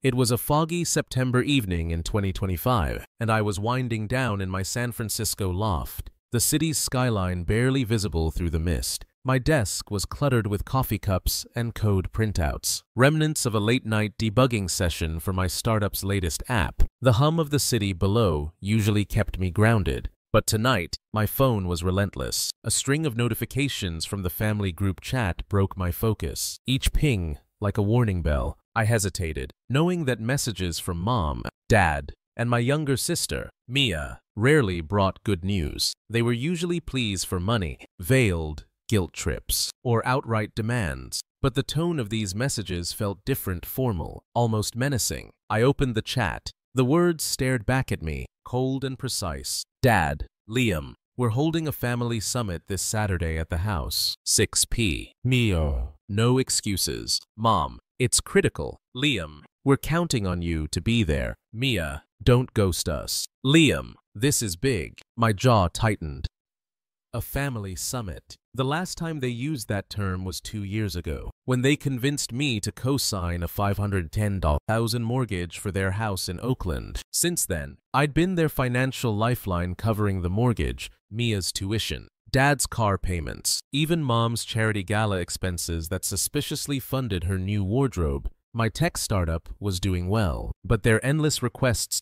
It was a foggy September evening in 2025, and I was winding down in my San Francisco loft, the city's skyline barely visible through the mist. My desk was cluttered with coffee cups and code printouts, remnants of a late-night debugging session for my startup's latest app. The hum of the city below usually kept me grounded, but tonight, my phone was relentless. A string of notifications from the family group chat broke my focus, each ping like a warning bell. I hesitated, knowing that messages from Mom, Dad, and my younger sister, Mia, rarely brought good news. They were usually pleas for money, veiled guilt trips, or outright demands. But the tone of these messages felt different, formal, almost menacing. I opened the chat. The words stared back at me, cold and precise. Dad, Liam, we're holding a family summit this Saturday at the house. 6 p. Mia, no excuses. Mom, it's critical. Liam, we're counting on you to be there. Mia, don't ghost us. Liam, this is big. My jaw tightened. A family summit. The last time they used that term was 2 years ago, when they convinced me to co-sign a $510,000 mortgage for their house in Oakland. Since then, I'd been their financial lifeline, covering the mortgage, Mia's tuition, Dad's car payments, even Mom's charity gala expenses that suspiciously funded her new wardrobe. My tech startup was doing well, but their endless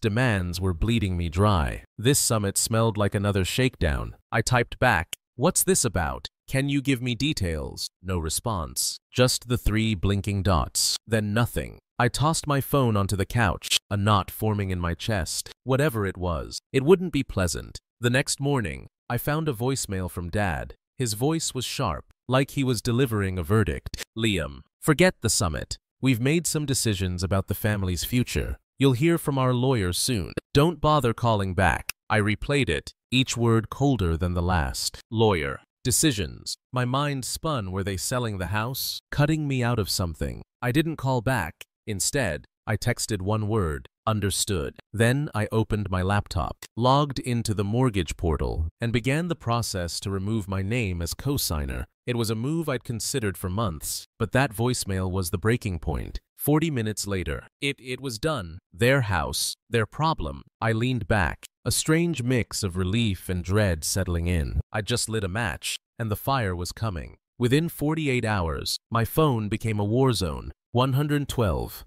demands were bleeding me dry. This summit smelled like another shakedown. I typed back, "What's this about? Can you give me details?" No response, just the 3 blinking dots. Then nothing. I tossed my phone onto the couch, a knot forming in my chest. Whatever it was, it wouldn't be pleasant. The next morning, I found a voicemail from Dad. His voice was sharp, like he was delivering a verdict. "Liam, forget the summit. We've made some decisions about the family's future. You'll hear from our lawyer soon. Don't bother calling back." I replayed it, each word colder than the last. Lawyer. Decisions. My mind spun. Were they selling the house? Cutting me out of something? I didn't call back. Instead, I texted one word, understood. Then I opened my laptop, logged into the mortgage portal, and began the process to remove my name as co-signer. It was a move I'd considered for months, but that voicemail was the breaking point. 40 minutes later, it was done. Their house, their problem. I leaned back, a strange mix of relief and dread settling in. I just lit a match, and the fire was coming. Within 48 hours, my phone became a war zone. 112.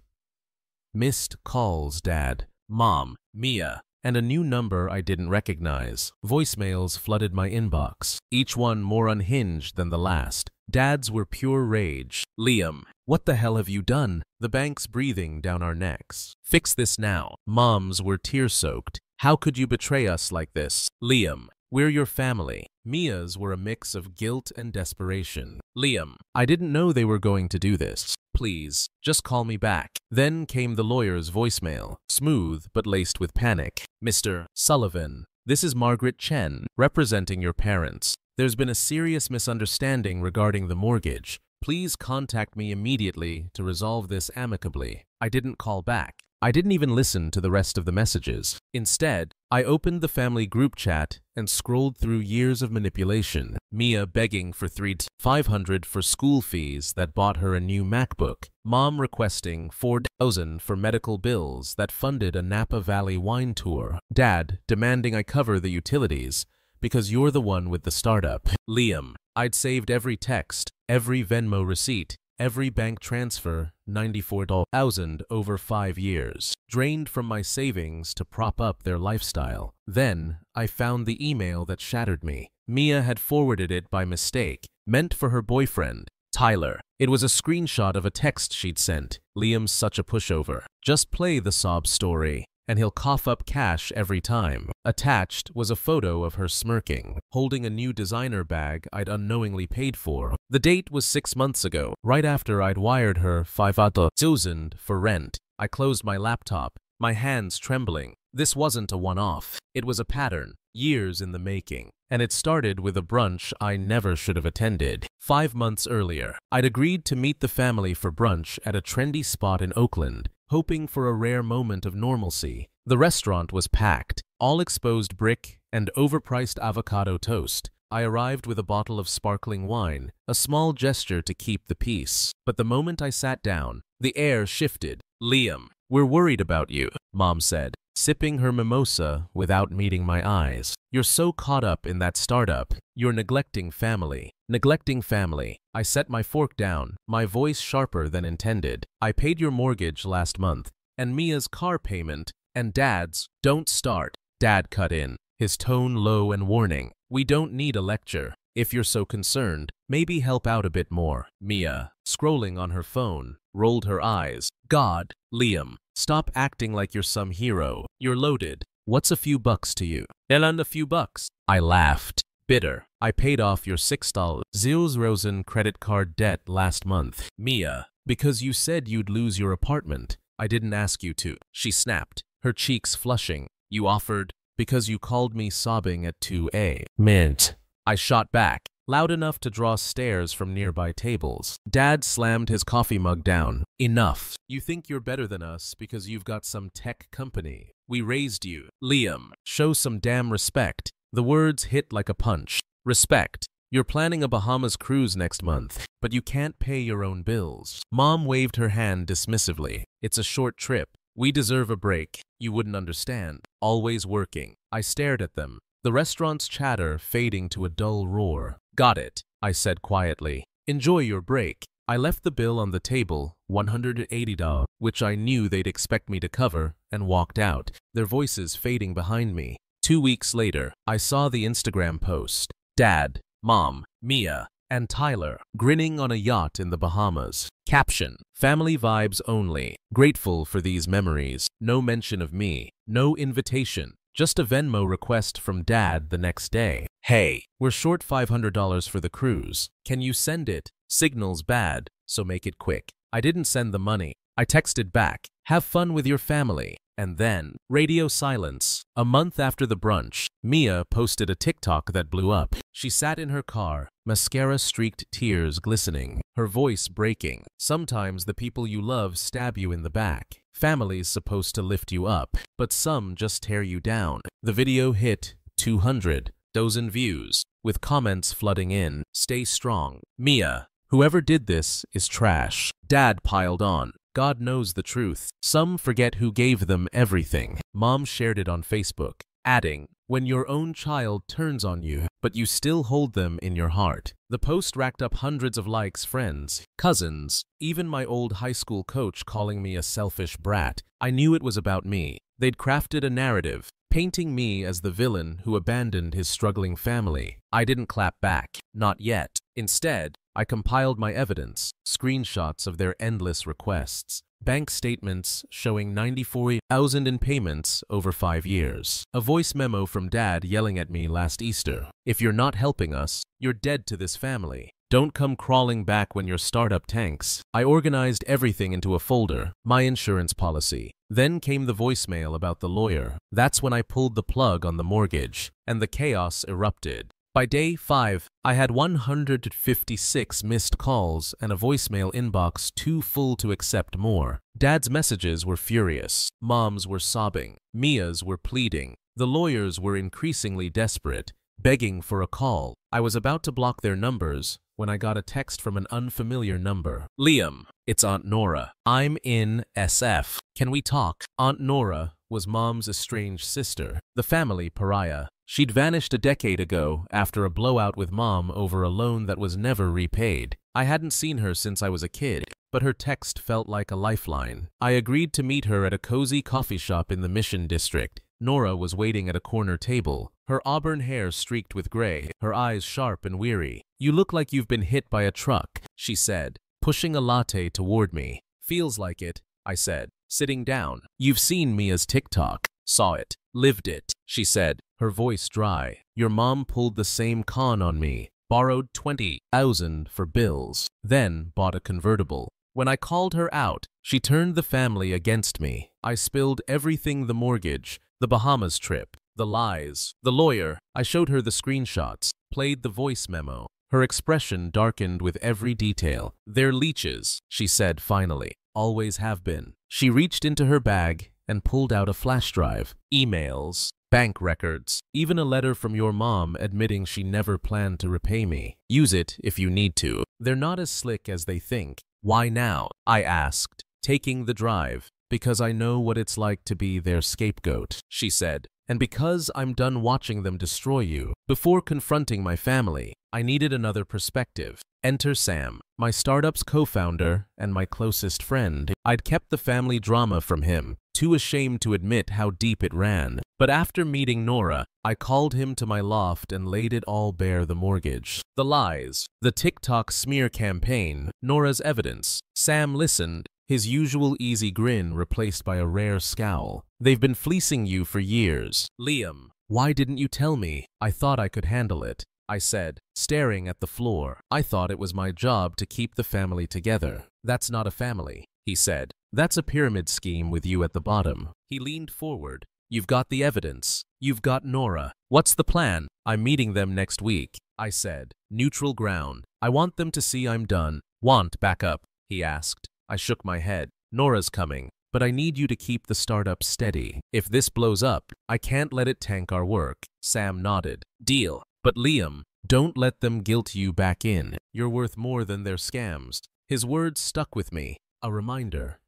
Missed calls, Dad, Mom, Mia, and a new number I didn't recognize. Voicemails flooded my inbox, each one more unhinged than the last. Dad's were pure rage. "Liam, what the hell have you done? The bank's breathing down our necks. Fix this now." Mom's were tear-soaked. "How could you betray us like this? Liam, we're your family." Mia's were a mix of guilt and desperation. "Liam, I didn't know they were going to do this. Please, just call me back." Then came the lawyer's voicemail, smooth but laced with panic. "Mr. Sullivan, this is Margaret Chen, representing your parents. There's been a serious misunderstanding regarding the mortgage. Please contact me immediately to resolve this amicably." I didn't call back. I didn't even listen to the rest of the messages. Instead, I opened the family group chat and scrolled through years of manipulation. Mia begging for $500 for school fees that bought her a new MacBook. Mom requesting $4,000 for medical bills that funded a Napa Valley wine tour. Dad demanding I cover the utilities because you're the one with the startup. Liam, I'd saved every text, every Venmo receipt, every bank transfer, $94,000 over 5 years, drained from my savings to prop up their lifestyle. Then, I found the email that shattered me. Mia had forwarded it by mistake, meant for her boyfriend, Tyler. It was a screenshot of a text she'd sent. "Liam's such a pushover. Just play the sob story, and he'll cough up cash every time." Attached was a photo of her smirking, holding a new designer bag I'd unknowingly paid for. The date was 6 months ago, right after I'd wired her $5,000 for rent. I closed my laptop, my hands trembling. This wasn't a one-off. It was a pattern, years in the making. And it started with a brunch I never should have attended. 5 months earlier, I'd agreed to meet the family for brunch at a trendy spot in Oakland, hoping for a rare moment of normalcy. The restaurant was packed, all exposed brick and overpriced avocado toast. I arrived with a bottle of sparkling wine, a small gesture to keep the peace. But the moment I sat down, the air shifted. "Liam, We're worried about you, Mom said, sipping her mimosa without meeting my eyes. You're so caught up in that startup. You're neglecting family. Neglecting family. I set my fork down, my voice sharper than intended. I paid your mortgage last month, and Mia's car payment, and Dad's. Don't start. Dad cut in, his tone low and warning. We don't need a lecture. If you're so concerned, maybe help out a bit more. Mia, scrolling on her phone, rolled her eyes. God, Liam, stop acting like you're some hero. You're loaded. What's a few bucks to you? And a few bucks. I laughed. Bitter. I paid off your $6,000 credit card debt last month. Mia, because you said you'd lose your apartment. I didn't ask you to. She snapped, her cheeks flushing. You offered because you called me sobbing at 2 a.m. I shot back, loud enough to draw stares from nearby tables. Dad slammed his coffee mug down. Enough. You think you're better than us because you've got some tech company. We raised you. Liam, show some damn respect. The words hit like a punch. Respect. You're planning a Bahamas cruise next month, but you can't pay your own bills. Mom waved her hand dismissively. It's a short trip. We deserve a break. You wouldn't understand. Always working. I stared at them, the restaurant's chatter fading to a dull roar. Got it, I said quietly. Enjoy your break. I left the bill on the table, $180, which I knew they'd expect me to cover, and walked out, their voices fading behind me. 2 weeks later, I saw the Instagram post. Dad, Mom, Mia, and Tyler, grinning on a yacht in the Bahamas. Caption, family vibes only. Grateful for these memories. No mention of me. No invitation. Just a Venmo request from Dad the next day. Hey, we're short $500 for the cruise. Can you send it? Signal's bad, so make it quick. I didn't send the money. I texted back, have fun with your family. And then, radio silence. A month after the brunch, Mia posted a TikTok that blew up. She sat in her car, mascara-streaked tears glistening, her voice breaking. Sometimes the people you love stab you in the back. Family's supposed to lift you up, but some just tear you down. The video hit 200,000 views, with comments flooding in. Stay strong. Mia, whoever did this is trash. Dad piled on. God knows the truth. Some forget who gave them everything. Mom shared it on Facebook, adding, when your own child turns on you, but you still hold them in your heart. The post racked up hundreds of likes, friends, cousins, even my old high school coach calling me a selfish brat. I knew it was about me. They'd crafted a narrative, painting me as the villain who abandoned his struggling family. I didn't clap back. Not yet. Instead, I compiled my evidence, screenshots of their endless requests, bank statements showing $94,000 in payments over 5 years, a voice memo from Dad yelling at me last Easter. If you're not helping us, you're dead to this family. Don't come crawling back when your startup tanks. I organized everything into a folder, my insurance policy. Then came the voicemail about the lawyer. That's when I pulled the plug on the mortgage, and the chaos erupted. By day 5, I had 156 missed calls and a voicemail inbox too full to accept more. Dad's messages were furious. Mom's were sobbing. Mia's were pleading. The lawyers were increasingly desperate, begging for a call. I was about to block their numbers when I got a text from an unfamiliar number. Liam, it's Aunt Nora. I'm in SF. Can we talk? Aunt Nora was Mom's estranged sister, the family pariah. She'd vanished a decade ago after a blowout with Mom over a loan that was never repaid. I hadn't seen her since I was a kid, but her text felt like a lifeline. I agreed to meet her at a cozy coffee shop in the Mission District. Nora was waiting at a corner table, her auburn hair streaked with gray, her eyes sharp and weary. You look like you've been hit by a truck, she said, pushing a latte toward me. Feels like it, I said, sitting down. You've seen Mia's TikTok. Saw it. Lived it, she said, her voice dry. Your mom pulled the same con on me, borrowed $20,000 for bills, then bought a convertible. When I called her out, she turned the family against me. I spilled everything: the mortgage, the Bahamas trip, the lies, the lawyer. I showed her the screenshots, played the voice memo. Her expression darkened with every detail. They're leeches, she said finally. Always have been. She reached into her bag and pulled out a flash drive. Emails, bank records, even a letter from your mom admitting she never planned to repay me. Use it if you need to. They're not as slick as they think. Why now? I asked, taking the drive. because I know what it's like to be their scapegoat, she said. And because I'm done watching them destroy you. Before confronting my family, I needed another perspective. Enter Sam, my startup's co-founder and my closest friend. I'd kept the family drama from him, too ashamed to admit how deep it ran. But after meeting Nora, I called him to my loft and laid it all bare: the mortgage, the lies, the TikTok smear campaign, Nora's evidence. Sam listened, his usual easy grin replaced by a rare scowl. They've been fleecing you for years. Liam, why didn't you tell me? I thought I could handle it, I said, staring at the floor. I thought it was my job to keep the family together. That's not a family, he said. That's a pyramid scheme with you at the bottom. He leaned forward. You've got the evidence. You've got Nora. What's the plan? I'm meeting them next week, I said. Neutral ground. I want them to see I'm done. Want backup? He asked. I shook my head. Nora's coming, but I need you to keep the startup steady. If this blows up, I can't let it tank our work. Sam nodded. Deal. But Liam, don't let them guilt you back in. You're worth more than their scams. His words stuck with me. A reminder.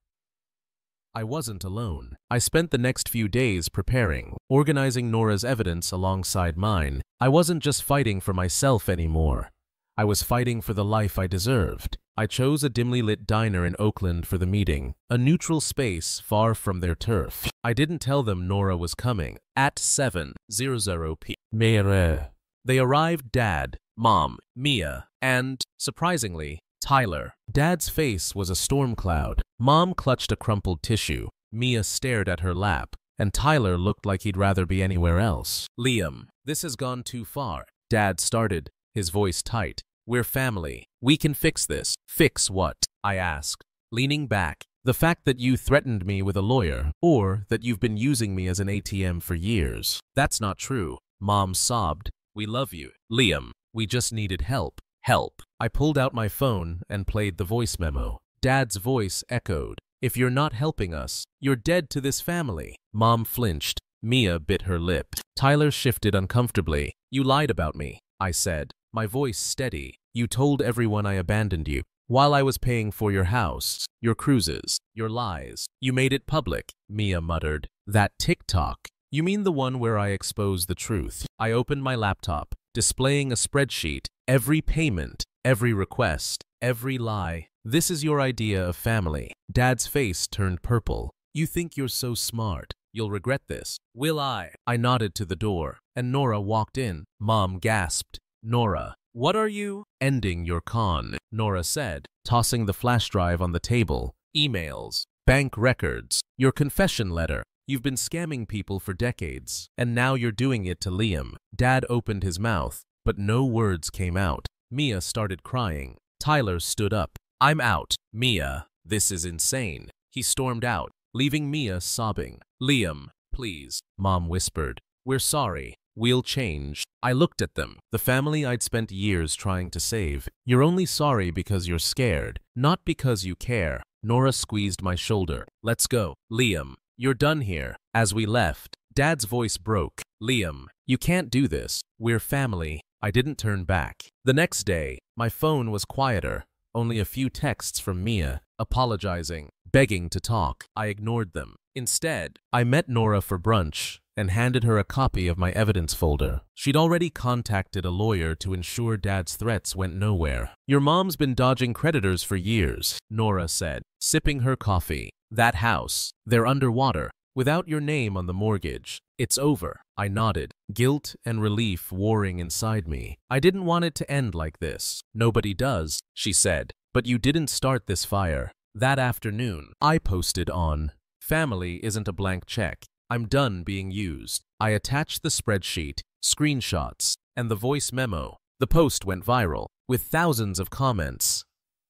I wasn't alone. I spent the next few days preparing, organizing Nora's evidence alongside mine. I wasn't just fighting for myself anymore. I was fighting for the life I deserved. I chose a dimly lit diner in Oakland for the meeting, a neutral space far from their turf. I didn't tell them Nora was coming. At 7:00 p.m. They arrived: Dad, Mom, Mia, and, surprisingly, Tyler. Dad's face was a storm cloud. Mom clutched a crumpled tissue. Mia stared at her lap, and Tyler looked like he'd rather be anywhere else. Liam, this has gone too far. Dad started, his voice tight. We're family. We can fix this. Fix what? I asked, leaning back. The fact that you threatened me with a lawyer, or that you've been using me as an ATM for years. That's not true. Mom sobbed. We love you, Liam. We just needed help. Help. I pulled out my phone and played the voice memo. Dad's voice echoed. If you're not helping us, you're dead to this family. Mom flinched. Mia bit her lip. Tyler shifted uncomfortably. You lied about me, I said, my voice steady. You told everyone I abandoned you, while I was paying for your house, your cruises, your lies. You made it public, Mia muttered. That TikTok. You mean the one where I exposed the truth? I opened my laptop, displaying a spreadsheet. Every payment, every request, every lie. This is your idea of family. Dad's face turned purple. You think you're so smart. You'll regret this. Will I? I nodded to the door, and Nora walked in. Mom gasped. Nora, what are you? Ending your con, Nora said, tossing the flash drive on the table. Emails, bank records, your confession letter. You've been scamming people for decades, and now you're doing it to Liam. Dad opened his mouth, but no words came out. Mia started crying. Tyler stood up. I'm out. Mia, this is insane. He stormed out, leaving Mia sobbing. Liam, please, Mom whispered. We're sorry. We'll change. I looked at them, the family I'd spent years trying to save. You're only sorry because you're scared, not because you care. Nora squeezed my shoulder. Let's go. Liam, you're done here. As we left, Dad's voice broke. Liam, you can't do this. We're family. I didn't turn back. The next day, my phone was quieter. Only a few texts from Mia, apologizing, begging to talk. I ignored them. Instead, I met Nora for brunch and handed her a copy of my evidence folder. She'd already contacted a lawyer to ensure Dad's threats went nowhere. Your mom's been dodging creditors for years, Nora said, sipping her coffee. That house, they're underwater, without your name on the mortgage. It's over. I nodded, guilt and relief warring inside me. I didn't want it to end like this. Nobody does, she said. But you didn't start this fire. That afternoon, I posted on, family isn't a blank check. I'm done being used. I attached the spreadsheet, screenshots, and the voice memo. The post went viral, with thousands of comments.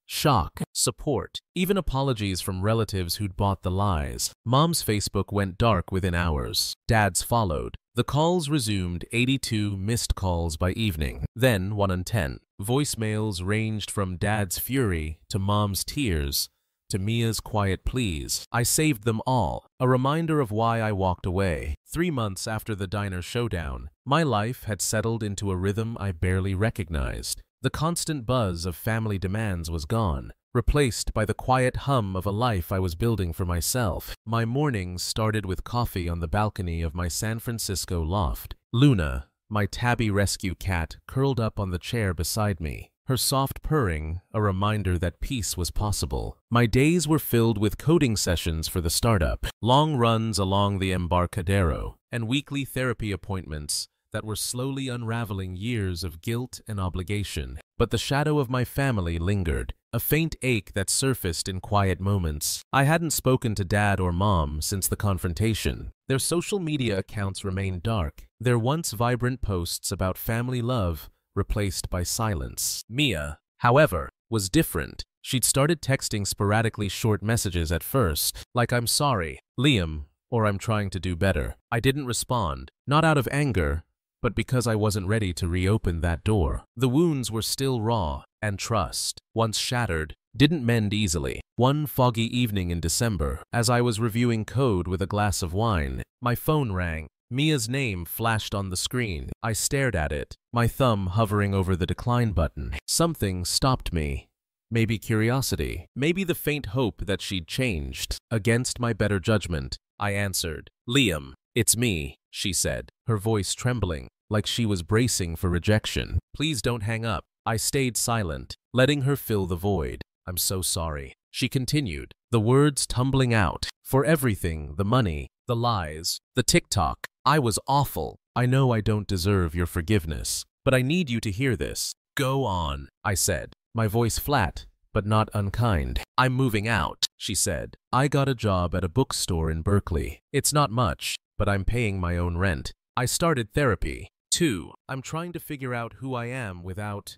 Shock, support, even apologies from relatives who'd bought the lies. Mom's Facebook went dark within hours. Dad's followed. The calls resumed, 82 missed calls by evening, then 1 in 10. Voicemails ranged from Dad's fury to Mom's tears to Mia's quiet pleas. I saved them all, a reminder of why I walked away. 3 months after the diner showdown, my life had settled into a rhythm I barely recognized. The constant buzz of family demands was gone. replaced by the quiet hum of a life I was building for myself. My mornings started with coffee on the balcony of my San Francisco loft. Luna, my tabby rescue cat, curled up on the chair beside me, her soft purring a reminder that peace was possible. My days were filled with coding sessions for the startup, long runs along the Embarcadero, and weekly therapy appointments that were slowly unraveling years of guilt and obligation. But the shadow of my family lingered, a faint ache that surfaced in quiet moments. I hadn't spoken to Dad or Mom since the confrontation. Their social media accounts remained dark, their once vibrant posts about family love replaced by silence. Mia, however, was different. She'd started texting sporadically short messages at first, like "I'm sorry, Liam," or "I'm trying to do better." I didn't respond, not out of anger, but because I wasn't ready to reopen that door. The wounds were still raw, and trust, once shattered, didn't mend easily. One foggy evening in December, as I was reviewing code with a glass of wine, my phone rang. Mia's name flashed on the screen. I stared at it, my thumb hovering over the decline button. Something stopped me. Maybe curiosity, maybe the faint hope that she'd changed. Against my better judgment, I answered. "Liam, it's me," she said, her voice trembling, like she was bracing for rejection. "Please don't hang up." I stayed silent, letting her fill the void. "I'm so sorry," she continued, the words tumbling out. "For everything, the money, the lies, the TikTok. I was awful. I know I don't deserve your forgiveness, but I need you to hear this." "Go on," I said, my voice flat, but not unkind. "I'm moving out," she said. "I got a job at a bookstore in Berkeley. It's not much, but I'm paying my own rent. I started therapy. 2. I'm trying to figure out who I am without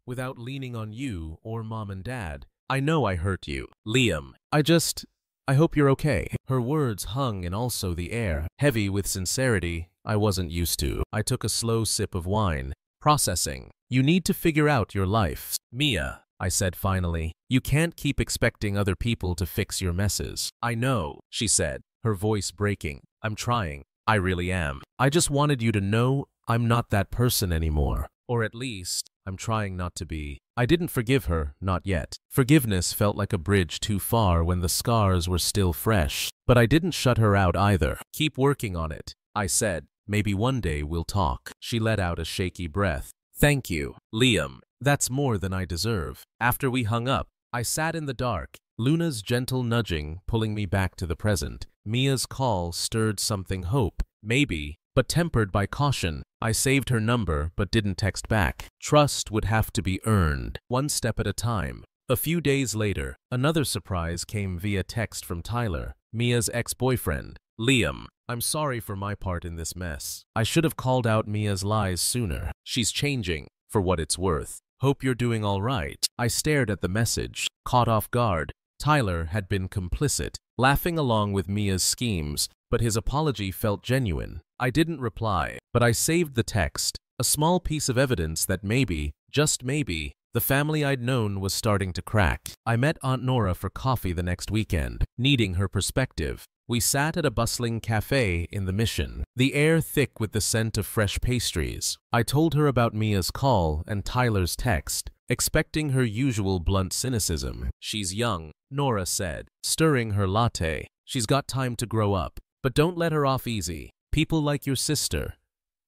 leaning on you or Mom and Dad. I know I hurt you, Liam. I hope you're okay." Her words hung in also the air, heavy with sincerity I wasn't used to. I took a slow sip of wine, processing. "You need to figure out your life, Mia," I said finally. "You can't keep expecting other people to fix your messes." "I know," she said, her voice breaking. "I'm trying. I really am. I just wanted you to know I'm not that person anymore. Or at least, I'm trying not to be." I didn't forgive her, not yet. Forgiveness felt like a bridge too far when the scars were still fresh. But I didn't shut her out either. "Keep working on it," I said. "Maybe one day we'll talk." She let out a shaky breath. "Thank you, Liam. That's more than I deserve." After we hung up, I sat in the dark, Luna's gentle nudging pulling me back to the present. Mia's call stirred something hope, maybe, but tempered by caution. I saved her number but didn't text back. Trust would have to be earned, one step at a time. A few days later, another surprise came via text from Tyler, Mia's ex-boyfriend. "Liam, I'm sorry for my part in this mess. I should have called out Mia's lies sooner. She's changing, for what it's worth. Hope you're doing all right." I stared at the message, caught off guard. Tyler had been complicit, laughing along with Mia's schemes, but his apology felt genuine. I didn't reply, but I saved the text, a small piece of evidence that maybe, just maybe, the family I'd known was starting to crack. I met Aunt Nora for coffee the next weekend, needing her perspective. We sat at a bustling cafe in the Mission, the air thick with the scent of fresh pastries. I told her about Mia's call and Tyler's text, expecting her usual blunt cynicism. "She's young," Nora said, stirring her latte. "She's got time to grow up, but don't let her off easy. People like your sister,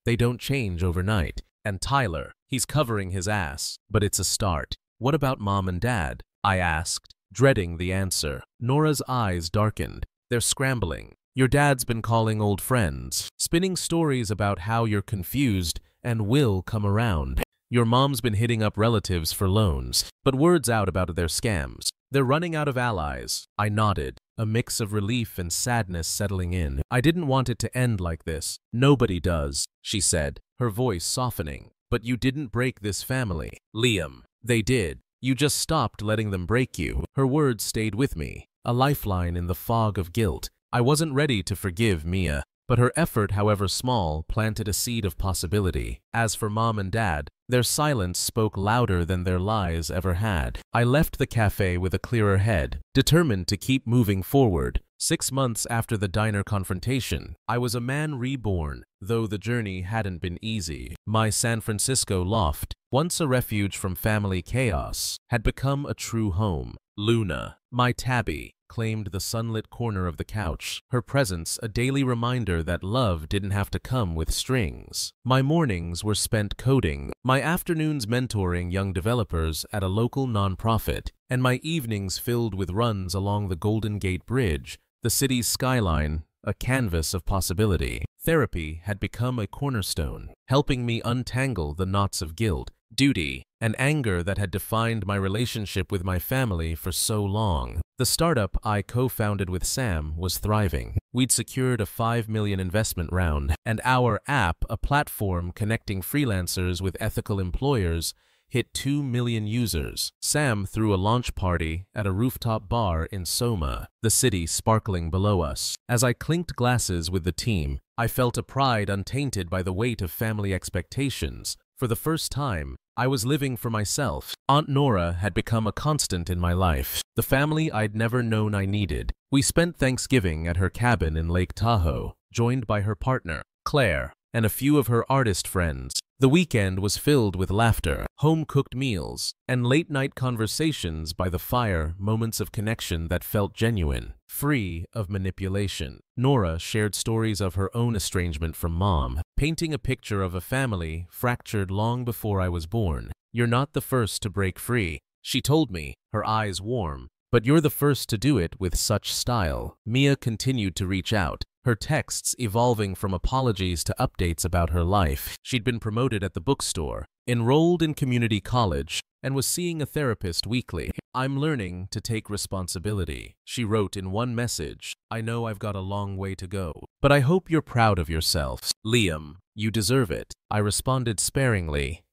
they don't change overnight. And Tyler, he's covering his ass, but it's a start." "What about Mom and Dad?" I asked, dreading the answer. Nora's eyes darkened. "They're scrambling. Your dad's been calling old friends, spinning stories about how you're confused and will come around. Your mom's been hitting up relatives for loans, but word's out about their scams. They're running out of allies." I nodded, a mix of relief and sadness settling in. "I didn't want it to end like this. Nobody does," she said, her voice softening. "But you didn't break this family, Liam. They did. You just stopped letting them break you." Her words stayed with me, a lifeline in the fog of guilt. I wasn't ready to forgive Mia, but her effort, however small, planted a seed of possibility. As for Mom and Dad, their silence spoke louder than their lies ever had. I left the cafe with a clearer head, determined to keep moving forward. 6 months after the diner confrontation, I was a man reborn, though the journey hadn't been easy. My San Francisco loft, once a refuge from family chaos, had become a true home. Luna, my tabby, claimed the sunlit corner of the couch, her presence a daily reminder that love didn't have to come with strings. My mornings were spent coding, my afternoons mentoring young developers at a local nonprofit, and my evenings filled with runs along the Golden Gate Bridge, the city's skyline, a canvas of possibility. Therapy had become a cornerstone, helping me untangle the knots of guilt, duty, and anger that had defined my relationship with my family for so long. The startup I co-founded with Sam was thriving. We'd secured a $5 million investment round, and our app, a platform connecting freelancers with ethical employers, hit 2 million users. Sam threw a launch party at a rooftop bar in Soma, the city sparkling below us. As I clinked glasses with the team, I felt a pride untainted by the weight of family expectations. For the first time, I was living for myself. Aunt Nora had become a constant in my life, the family I'd never known I needed. We spent Thanksgiving at her cabin in Lake Tahoe, joined by her partner, Claire, and a few of her artist friends. The weekend was filled with laughter, home-cooked meals, and late-night conversations by the fire, moments of connection that felt genuine, free of manipulation. Nora shared stories of her own estrangement from Mom, painting a picture of a family fractured long before I was born. "You're not the first to break free," she told me, her eyes warm, "but you're the first to do it with such style." Mia continued to reach out, her texts evolving from apologies to updates about her life. She'd been promoted at the bookstore, enrolled in community college, and was seeing a therapist weekly. "I'm learning to take responsibility," she wrote in one message. "I know I've got a long way to go, but I hope you're proud of yourself. Liam, you deserve it." I responded sparingly,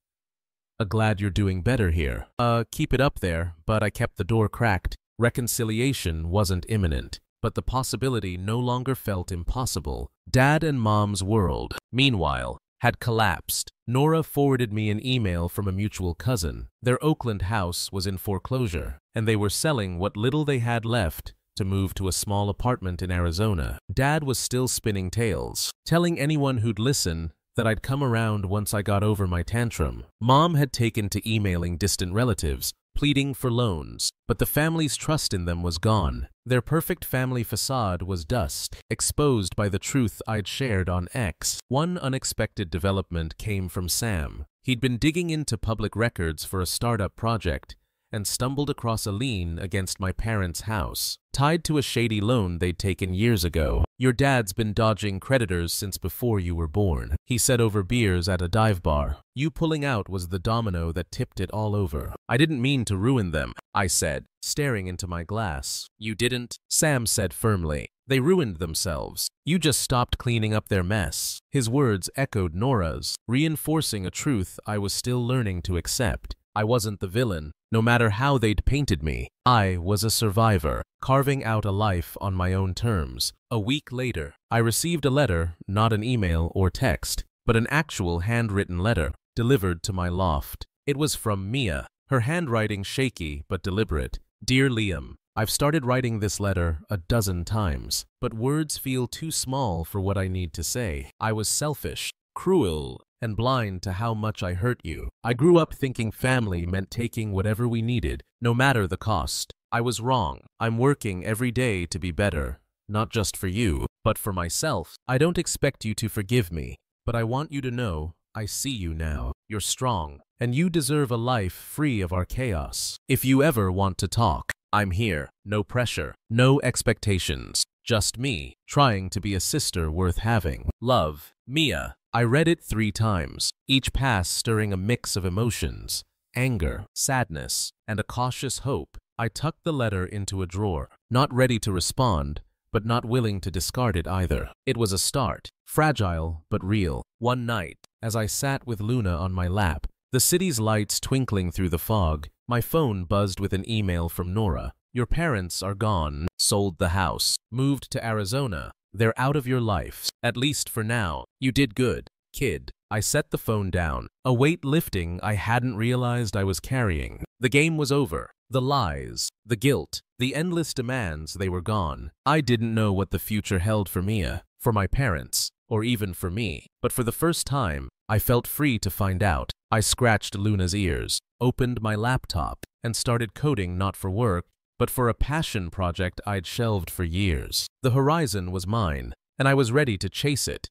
"Glad you're doing better here." Keep it up there," but I kept the door cracked. Reconciliation wasn't imminent, but the possibility no longer felt impossible. Dad and Mom's world, meanwhile, had collapsed. Nora forwarded me an email from a mutual cousin. Their Oakland house was in foreclosure, and they were selling what little they had left to move to a small apartment in Arizona. Dad was still spinning tales, telling anyone who'd listen that I'd come around once I got over my tantrum. Mom had taken to emailing distant relatives, pleading for loans, but the family's trust in them was gone. Their perfect family facade was dust, exposed by the truth I'd shared on X. One unexpected development came from Sam. He'd been digging into public records for a startup project and stumbled across a lien against my parents' house, tied to a shady loan they'd taken years ago. "Your dad's been dodging creditors since before you were born," he said over beers at a dive bar. "You pulling out was the domino that tipped it all over." "I didn't mean to ruin them," I said, staring into my glass. "You didn't?" Sam said firmly. "They ruined themselves. You just stopped cleaning up their mess." His words echoed Nora's, reinforcing a truth I was still learning to accept. I wasn't the villain, no matter how they'd painted me. I was a survivor, carving out a life on my own terms. A week later, I received a letter, not an email or text, but an actual handwritten letter, delivered to my loft. It was from Mia, her handwriting shaky but deliberate. "Dear Liam, I've started writing this letter a dozen times, but words feel too small for what I need to say. I was selfish, cruel, and blind to how much I hurt you. I grew up thinking family meant taking whatever we needed, no matter the cost. I was wrong. I'm working every day to be better, not just for you, but for myself. I don't expect you to forgive me, but I want you to know I see you now. You're strong, and you deserve a life free of our chaos. If you ever want to talk, I'm here. No pressure, no expectations. Just me, trying to be a sister worth having. Love, Mia." I read it 3 times, each pass stirring a mix of emotions, anger, sadness, and a cautious hope. I tucked the letter into a drawer, not ready to respond, but not willing to discard it either. It was a start, fragile but real. One night, as I sat with Luna on my lap, the city's lights twinkling through the fog, my phone buzzed with an email from Nora. "Your parents are gone, sold the house, moved to Arizona. They're out of your life, at least for now. You did good, kid." I set the phone down, a weight lifting I hadn't realized I was carrying. The game was over. The lies, the guilt, the endless demands, they were gone. I didn't know what the future held for Mia, for my parents, or even for me. But for the first time, I felt free to find out. I scratched Luna's ears, opened my laptop, and started coding not for work, but for a passion project I'd shelved for years. The horizon was mine, and I was ready to chase it.